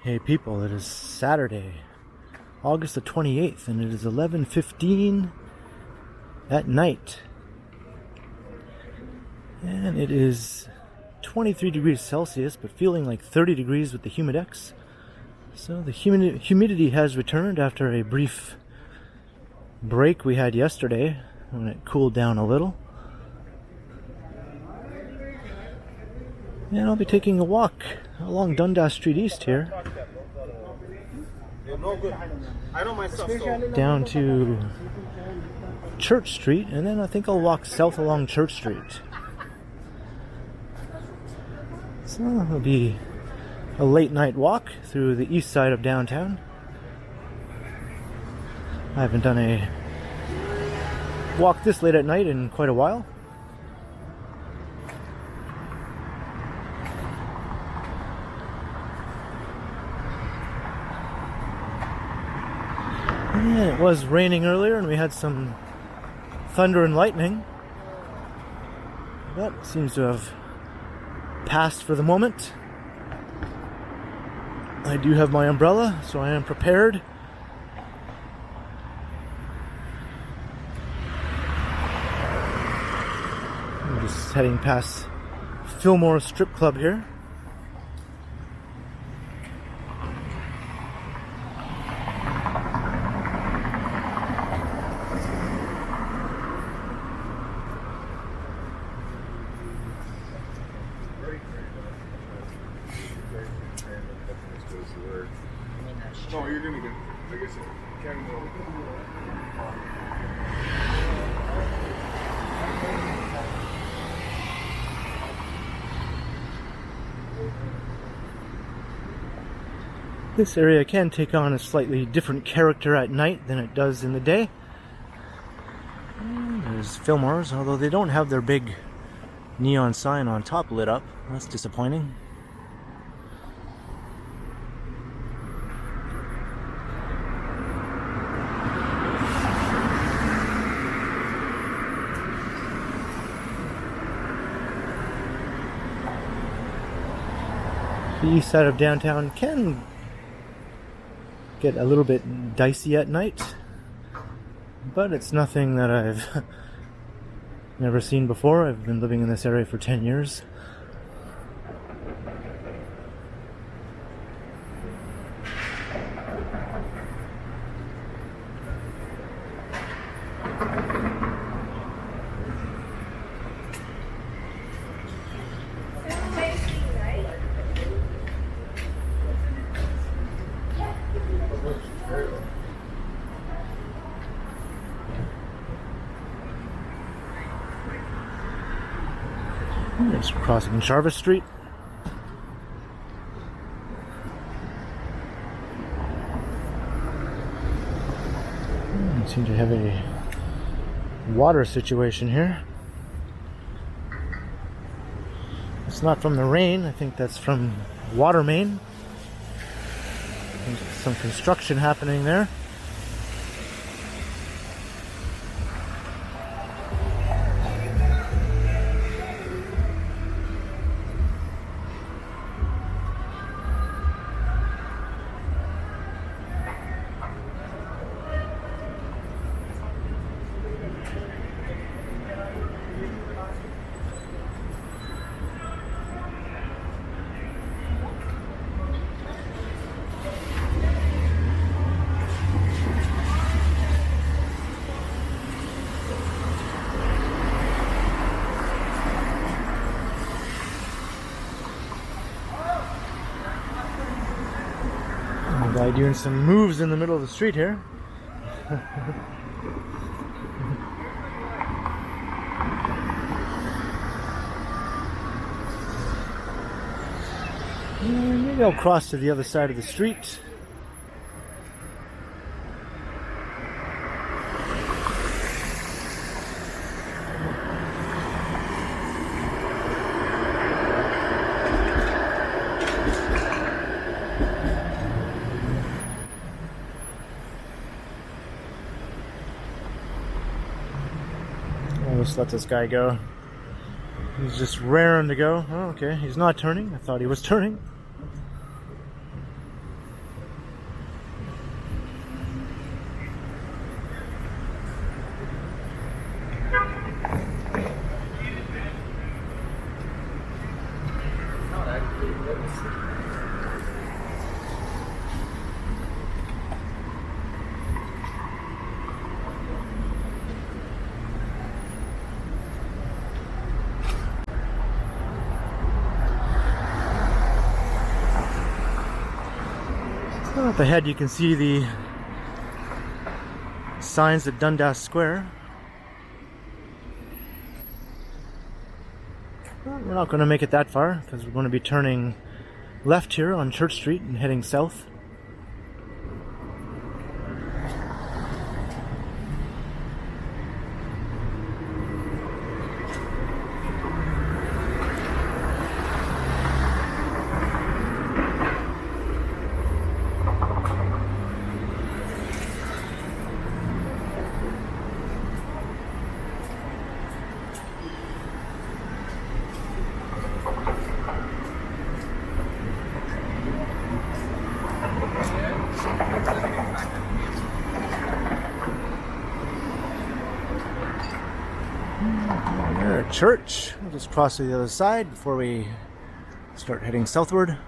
Hey people, it is Saturday, August the 28th, and it is 11:15 at night. And it is 23 degrees Celsius, but feeling like 30 degrees with the humidex. So the humidity has returned after a brief break we had yesterday when it cooled down a little. And I'll be taking a walk along Dundas St East here, down to Church Street, and then I think I'll walk south along Church Street. So it'll be a late night walk through the east side of downtown. I haven't done a walk this late at night in quite a while. Yeah, it was raining earlier and we had some thunder and lightning. That seems to have passed for the moment. I do have my umbrella, so I am prepared. I'm just heading past Fillmore Strip Club here. No, you're gonna get, like I said, can go. This area can take on a slightly different character at night than it does in the day. And there's Fillmore's, although they don't have their big neon sign on top lit up. That's disappointing. The east side of downtown can get a little bit dicey at night, but it's nothing that I've never seen before. I've been living in this area for 10 years. It's crossing Jarvis Street. We seem to have a water situation here. It's not from the rain, I think that's from water main. There's some construction happening there. Guy doing some moves in the middle of the street here. Maybe I'll cross to the other side of the street. I'll just let this guy go. He's just raring to go. Oh, okay, he's not turning. I thought he was turning. Up ahead you can see the signs at Dundas Square. Well, we're not going to make it that far because we're going to be turning left here on Church Street and heading south. Church. We'll just cross to the other side before we start heading southward.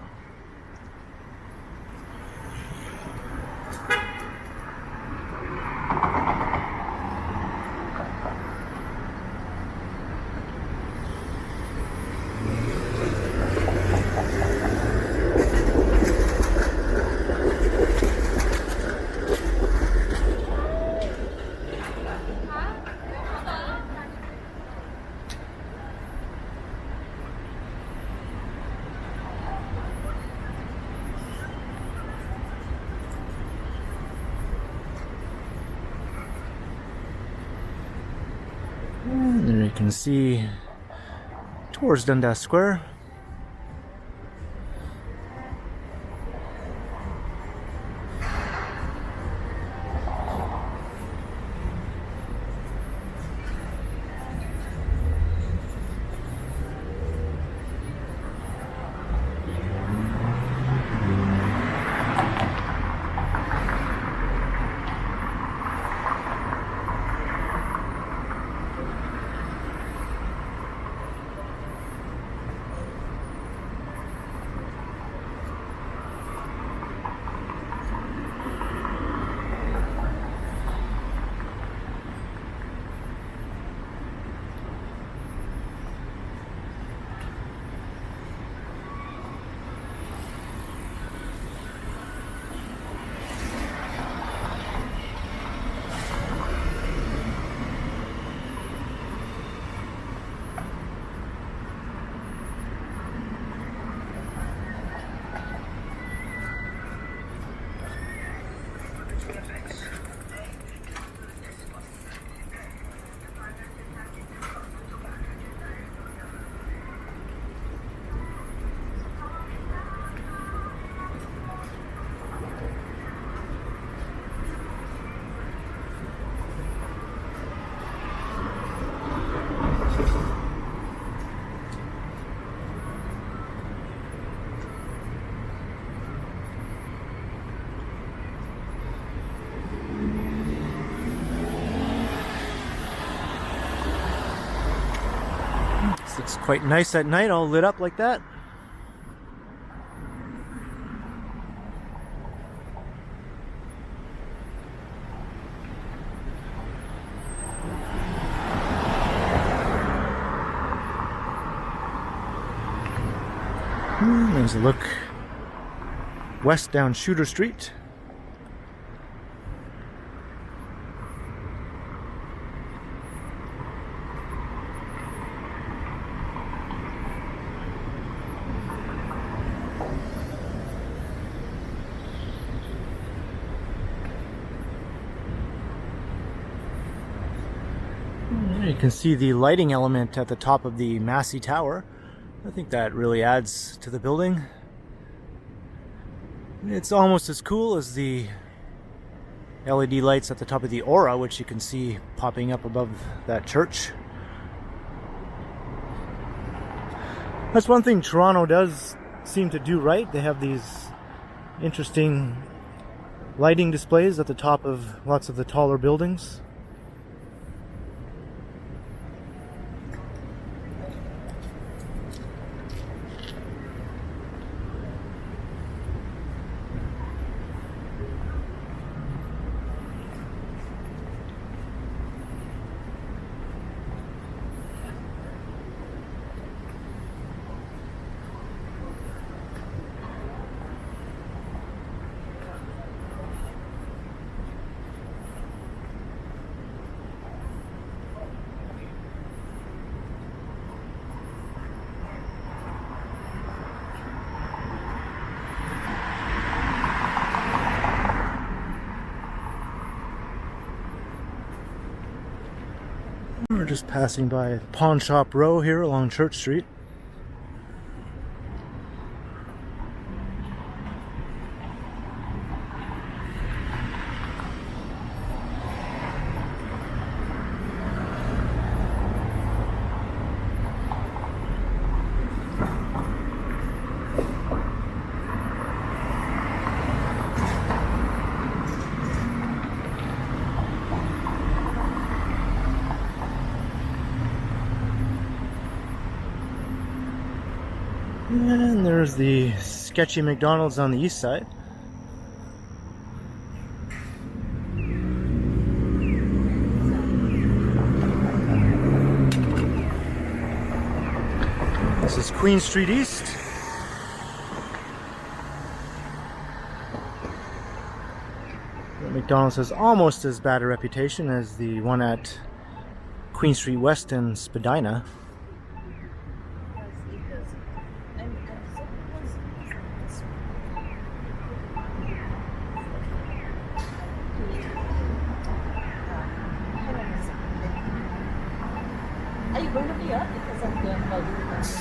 There you can see towards Dundas Square. Looks quite nice at night, all lit up like that. There's a look west down Shooter Street. You can see the lighting element at the top of the Massey Tower. I think that really adds to the building. It's almost as cool as the LED lights at the top of the Aura, which you can see popping up above that church. That's one thing Toronto does seem to do right. They have these interesting lighting displays at the top of lots of the taller buildings. just passing by Pawn Shop Row here along Church Street. And there's the sketchy McDonald's on the east side. This is Queen Street East. The McDonald's has almost as bad a reputation as the one at Queen Street West in Spadina. Are you going to be up because I'm going to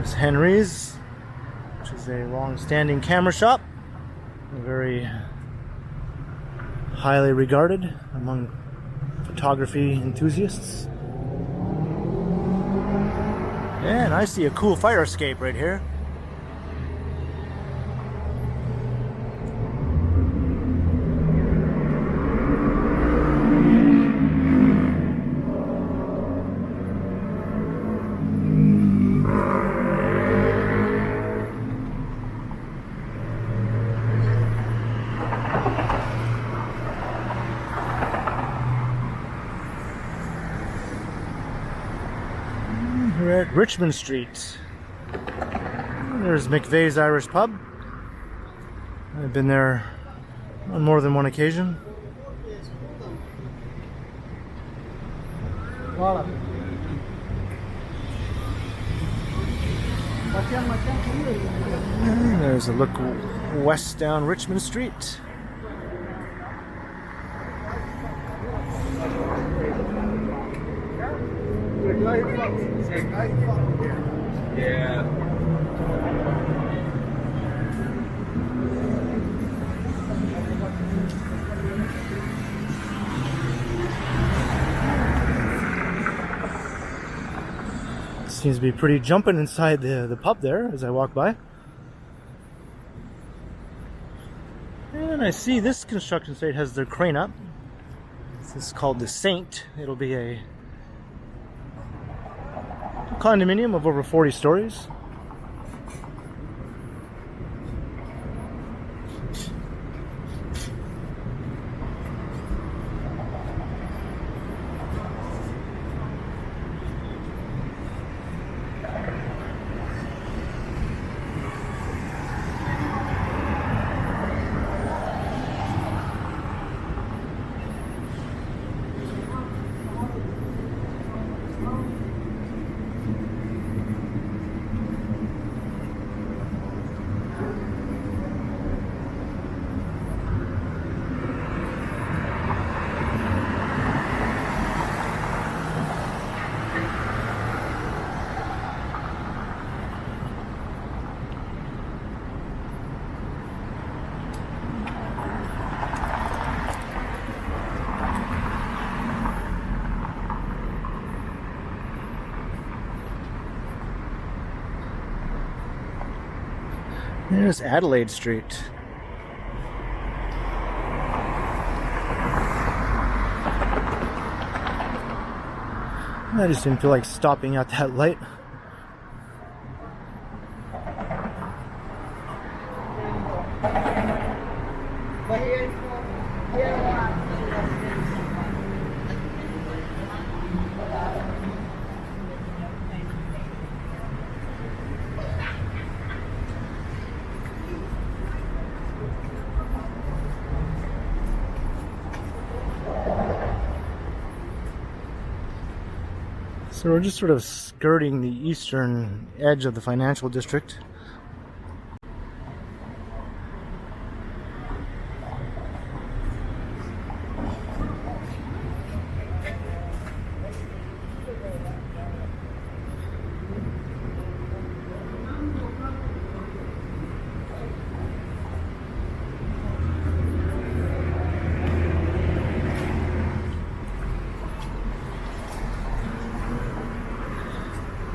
There's Henry's, which is a long-standing camera shop, very highly regarded among photography enthusiasts. And I see a cool fire escape right here. We're at Richmond Street. There's McVeigh's Irish Pub. I've been there on more than one occasion. And there's a look west down Richmond Street. Yeah. Seems to be pretty jumping inside the pub there as I walk by. And I see this construction site has their crane up. This is called the Saint. It'll be a condominium of over 40 stories. There's Adelaide Street. I just didn't feel like stopping at that light. So we're just sort of skirting the eastern edge of the financial district.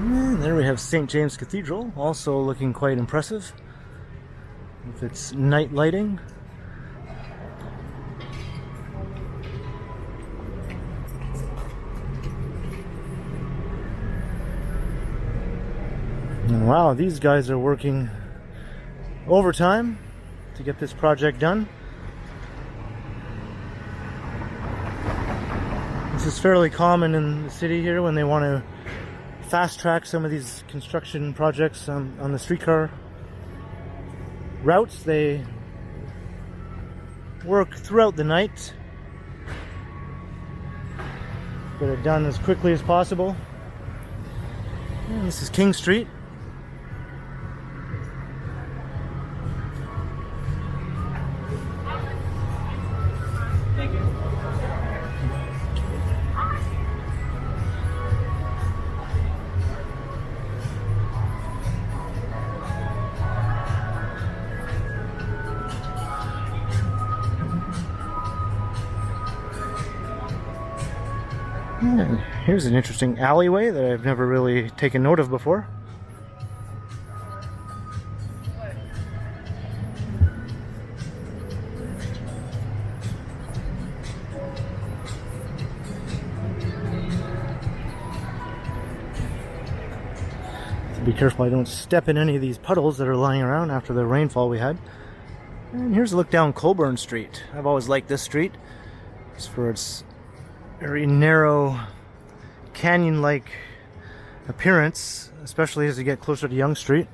And there we have St James Cathedral, also looking quite impressive with its night lighting. And wow, these guys are working overtime to get this project done. This is fairly common in the city here when they want to fast track some of these construction projects on the streetcar routes. They work throughout the night, get it done as quickly as possible. And this is King Street. Thank you. And here's an interesting alleyway that I've never really taken note of before. So be careful I don't step in any of these puddles that are lying around after the rainfall we had. And here's a look down Colburn Street. I've always liked this street just for its very narrow canyon-like appearance, especially as you get closer to Yonge Street.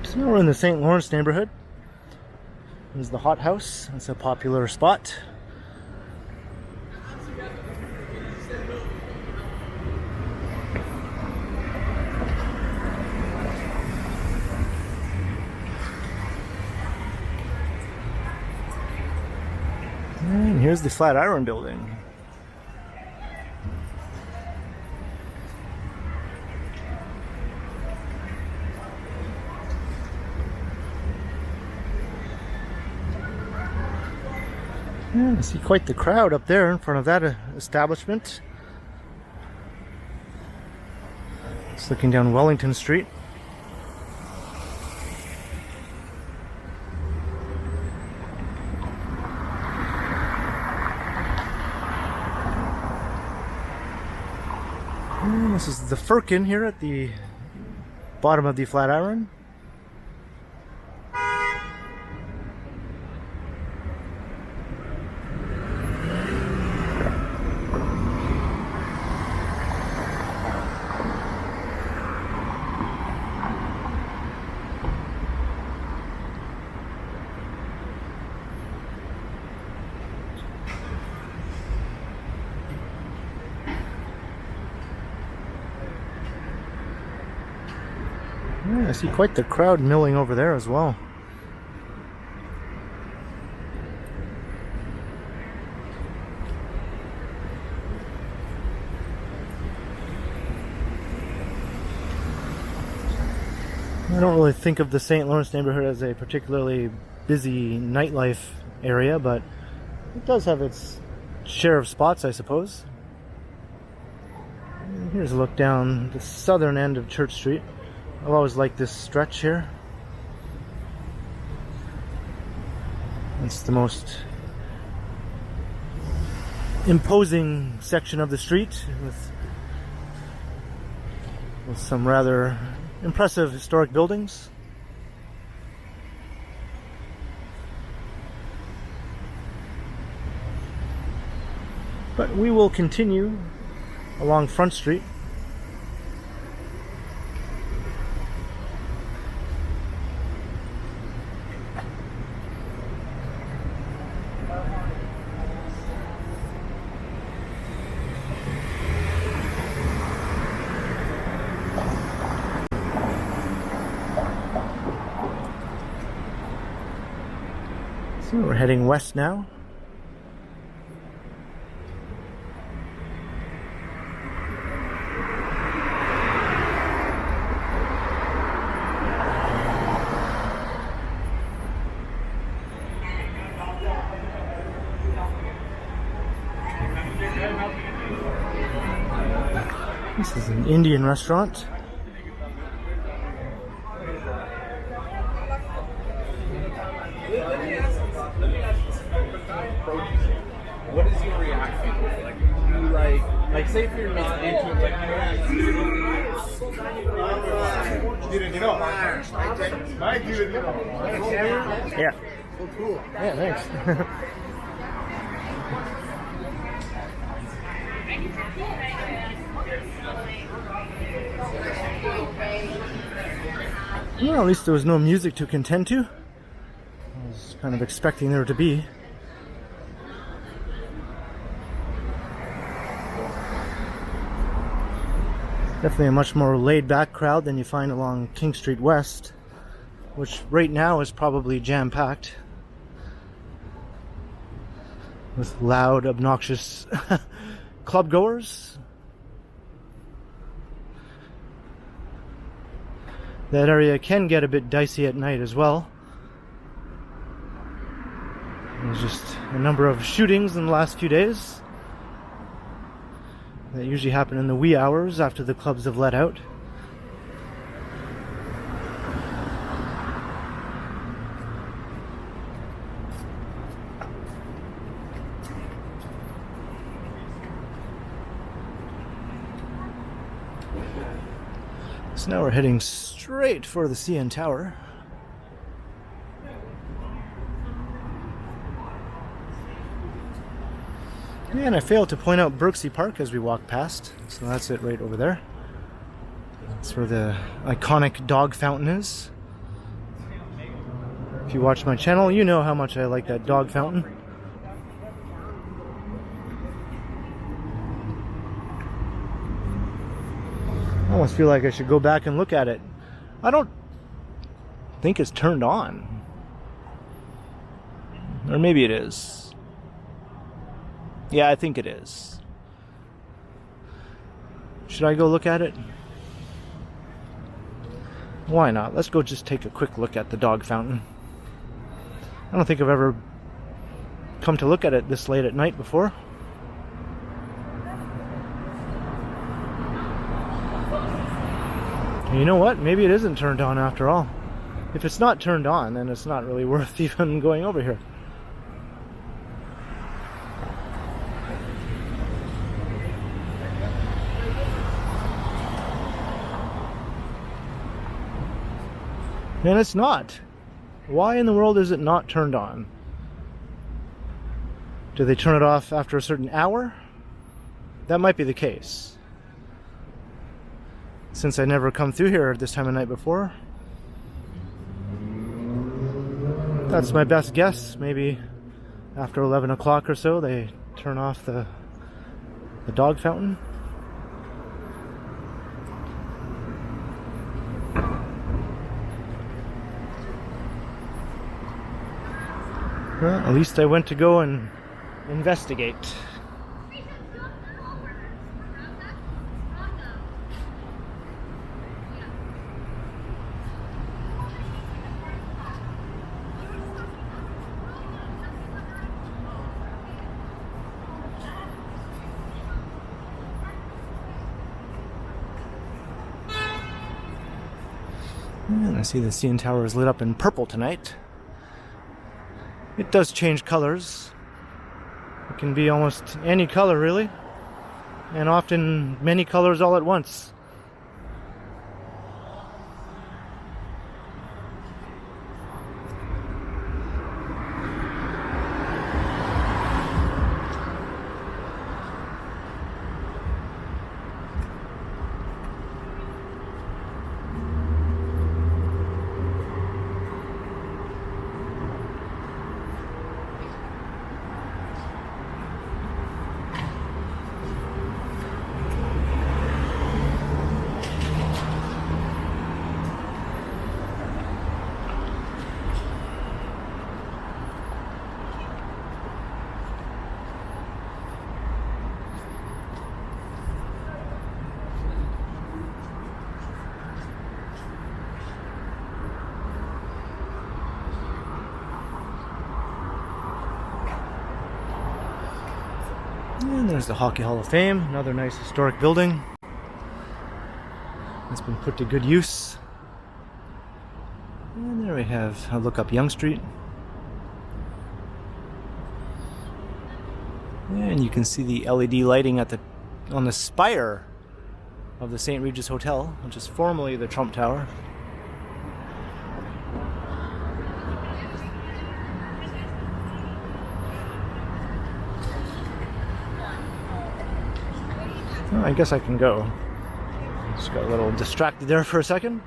So now we're in the St Lawrence neighborhood. This is the Hot House. It's a popular spot. And here's the Flatiron Building. Yeah, I see quite the crowd up there in front of that establishment. It's looking down Wellington Street. And this is the Firkin here at the bottom of the Flatiron. Yeah, I see quite the crowd milling over there as well. I don't really think of the St. Lawrence neighborhood as a particularly busy nightlife area, but it does have its share of spots, I suppose. And here's a look down the southern end of Church Street. I've always liked this stretch here. It's the most imposing section of the street with with some rather impressive historic buildings. But we will continue along Front Street. So we're heading west now. This is an Indian restaurant. What is your reaction? Like, you say if you're not into it, Yeah. So cool. Yeah, thanks. Well, at least there was no music to contend to. I was kind of expecting there to be. Definitely a much more laid-back crowd than you find along King Street West, which right now is probably jam-packed with loud, obnoxious club-goers. That area can get a bit dicey at night as well. There's just a number of shootings in the last few days that usually happen in the wee hours after the clubs have let out. So now we're heading straight for the CN Tower. And I failed to point out Birksey Park as we walked past, so that's it right over there. That's where the iconic dog fountain is. If you watch my channel, you know how much I like that dog fountain. I almost feel like I should go back and look at it. I don't think it's turned on. Or maybe it is. Yeah, I think it is. Should I go look at it? Why not? Let's go just take a quick look at the dog fountain. I don't think I've ever come to look at it this late at night before. And you know what? Maybe it isn't turned on after all. If it's not turned on, then it's not really worth even going over here. And it's not. Why in the world is it not turned on? Do they turn it off after a certain hour? That might be the case. Since I never come through here at this time of night before. That's my best guess. Maybe after 11 o'clock or so they turn off the dog fountain. Well, at least I went to go and investigate. And I see the CN Tower is lit up in purple tonight. It does change colors. It can be almost any color, really, and often many colors all at once. And there's the Hockey Hall of Fame, another nice historic building. It's been put to good use. And there we have a look up Yonge Street. And you can see the LED lighting on the spire of the St. Regis Hotel, which is formerly the Trump Tower. Well, I guess I can go. Just got a little distracted there for a second.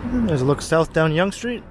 And then there's a look south down Yonge Street.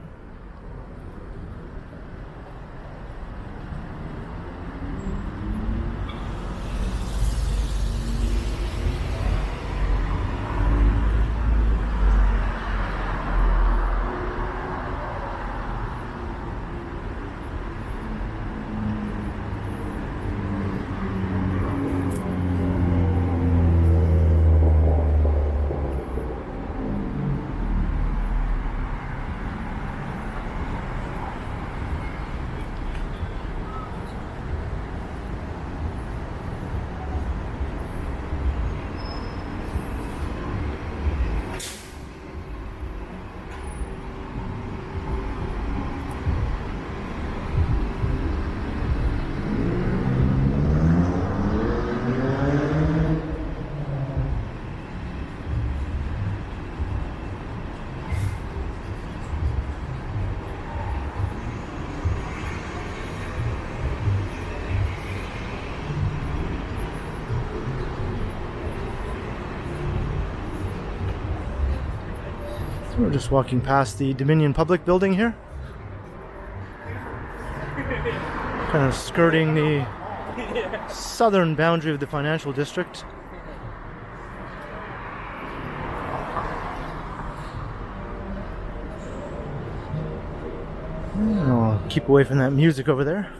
So we're just walking past the Dominion Public building here. Kind of skirting the southern boundary of the financial district. I'll keep away from that music over there.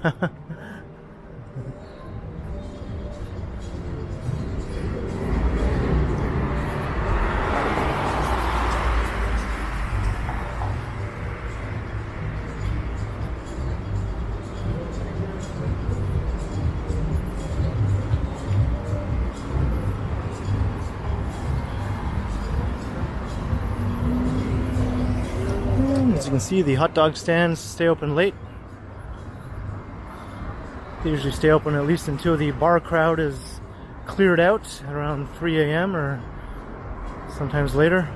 As you can see, the hot dog stands stay open late. They usually stay open at least until the bar crowd is cleared out at around 3 a.m. or sometimes later.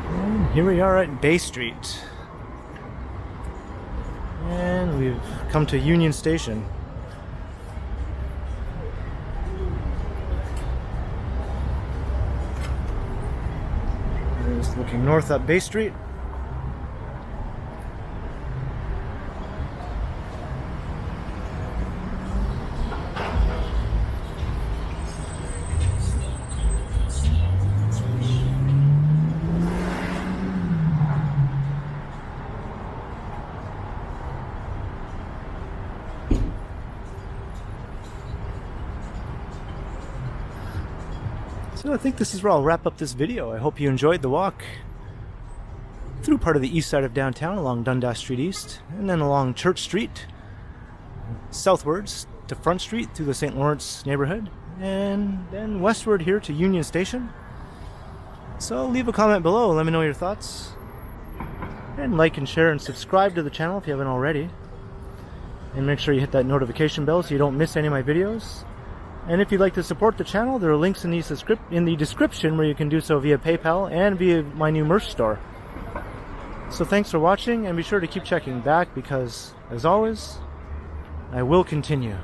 And here we are at Bay Street. And we've come to Union Station. Just looking north up Bay Street. So I think this is where I'll wrap up this video. I hope you enjoyed the walk through part of the east side of downtown along Dundas Street East, and then along Church Street, southwards to Front Street through the St. Lawrence neighborhood, and then westward here to Union Station. So leave a comment below, let me know your thoughts, and like and share and subscribe to the channel if you haven't already, and make sure you hit that notification bell so you don't miss any of my videos. And if you'd like to support the channel, there are links in the description where you can do so via PayPal and via my new merch store. So thanks for watching, and be sure to keep checking back because, as always, I will continue.